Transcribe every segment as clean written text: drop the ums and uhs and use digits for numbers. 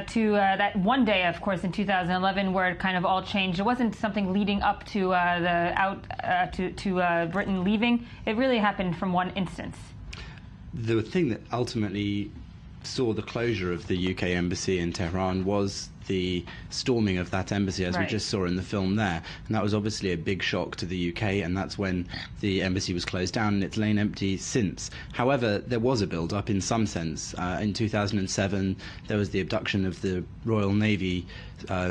to that one day, of course, in 2011, where it kind of all changed. It wasn't something leading up to Britain leaving. It really happened from one instance. The thing that ultimately saw the closure of the UK embassy in Tehran was the storming of that embassy, as we just saw in the film there. And that was obviously a big shock to the UK, and that's when the embassy was closed down, and it's lain empty since. However, there was a build-up in some sense. In 2007, there was the abduction of the Royal Navy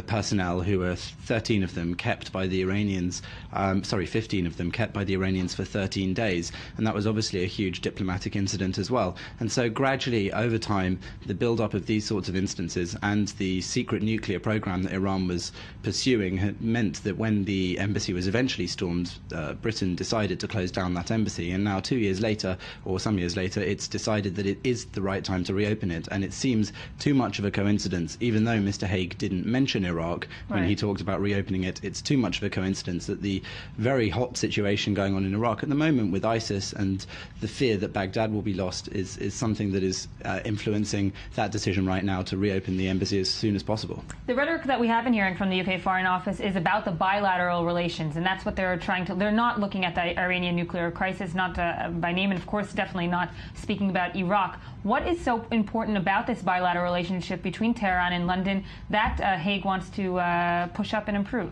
personnel, who were 13 of them kept by the Iranians, 15 of them kept by the Iranians for 13 days. And that was obviously a huge diplomatic incident as well. And so gradually, over time, the build-up of these sorts of instances and the secret nuclear program that Iran was pursuing had meant that when the embassy was eventually stormed, Britain decided to close down that embassy. And now 2 years later, or some years later, it's decided that it is the right time to reopen it. And it seems too much of a coincidence, even though Mr. Hague didn't mention Iraq when he talked about reopening it. It's too much of a coincidence that the very hot situation going on in Iraq at the moment with ISIS and the fear that Baghdad will be lost is something that is influencing that decision right now to reopen the embassy as soon as possible. The rhetoric that we have been hearing from the UK Foreign Office is about the bilateral relations, and that's what they're trying to. They're not looking at the Iranian nuclear crisis, not by name, and of course definitely not speaking about Iraq. What is so important about this bilateral relationship between Tehran and London that Hague wants to push up and improve?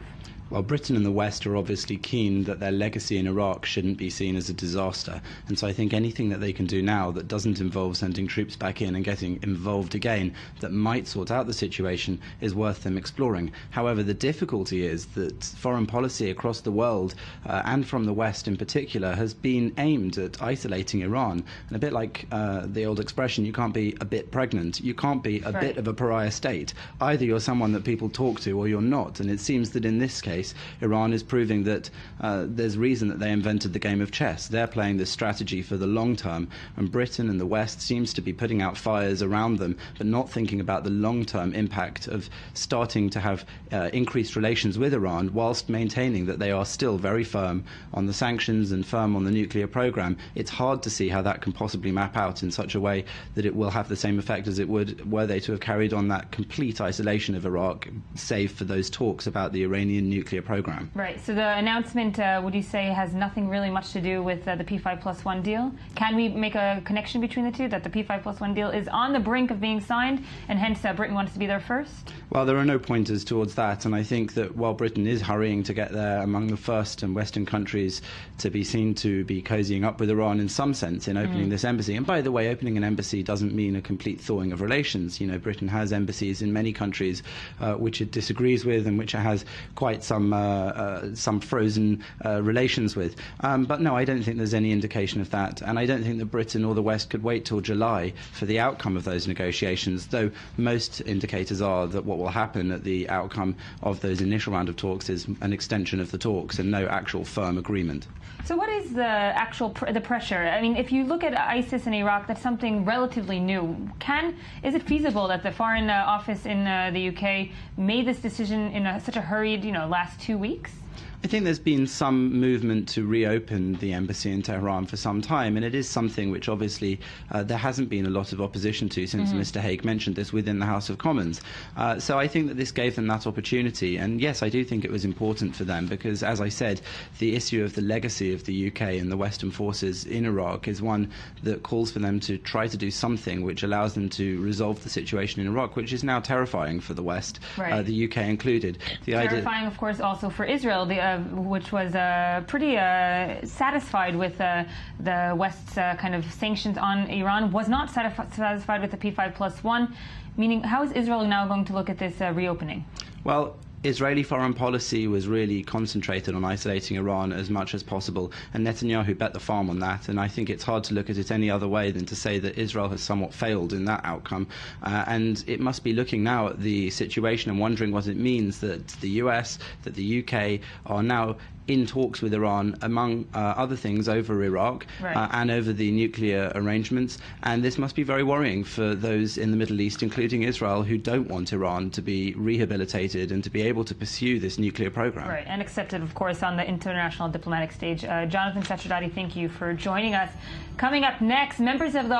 Well, Britain and the West are obviously keen that their legacy in Iraq shouldn't be seen as a disaster. And so I think anything that they can do now that doesn't involve sending troops back in and getting involved again that might sort out the situation is worth them exploring. However, the difficulty is that foreign policy across the world, and from the West in particular, has been aimed at isolating Iran. And a bit like the old expression, you can't be a bit pregnant. You can't be a bit of a pariah state. Either you're someone that people talk to or you're not. And it seems that in this case, Iran is proving that there's reason that they invented the game of chess. They're playing this strategy for the long term, and Britain and the West seems to be putting out fires around them, but not thinking about the long-term impact of starting to have increased relations with Iran whilst maintaining that they are still very firm on the sanctions and firm on the nuclear program. It's hard to see how that can possibly map out in such a way that it will have the same effect as it would were they to have carried on that complete isolation of Iraq, save for those talks about the Iranian nuclear program. Right. So the announcement, would you say, has nothing really much to do with the P5+1 deal? Can we make a connection between the two, that the P5+1 deal is on the brink of being signed, and hence Britain wants to be there first? Well, there are no pointers towards that, and I think that while Britain is hurrying to get there, among the first and Western countries to be seen to be cozying up with Iran in some sense in opening this embassy. And by the way, opening an embassy doesn't mean a complete thawing of relations. You know, Britain has embassies in many countries which it disagrees with and which it has quite some frozen relations with. But no, I don't think there's any indication of that, and I don't think that Britain or the West could wait till July for the outcome of those negotiations, though most indicators are that what will happen at the outcome of those initial round of talks is an extension of the talks and no actual firm agreement. So what is the actual the pressure? I mean, if you look at ISIS in Iraq, that's something relatively new. Is it feasible that the Foreign Office in the UK made this decision in such a hurried, last 2 weeks? I think there's been some movement to reopen the embassy in Tehran for some time, and it is something which obviously there hasn't been a lot of opposition to since Mr. Hague mentioned this within the House of Commons. So I think that this gave them that opportunity, and yes, I do think it was important for them because, as I said, the issue of the legacy of the UK and the Western forces in Iraq is one that calls for them to try to do something which allows them to resolve the situation in Iraq, which is now terrifying for the West, the UK included. Terrifying, of course, also for Israel, which was pretty satisfied with the West's kind of sanctions on Iran, was not satisfied with the P5+1, meaning how is Israel now going to look at this reopening? Well, Israeli foreign policy was really concentrated on isolating Iran as much as possible, and Netanyahu bet the farm on that, and I think it's hard to look at it any other way than to say that Israel has somewhat failed in that outcome, and it must be looking now at the situation and wondering what it means that the US, that the UK are now in talks with Iran, among other things, over Iraq and over the nuclear arrangements. And this must be very worrying for those in the Middle East, including Israel, who don't want Iran to be rehabilitated and to be able to pursue this nuclear program. Right, and accepted, of course, on the international diplomatic stage. Jonathan Sacerdoti, thank you for joining us. Coming up next, members of the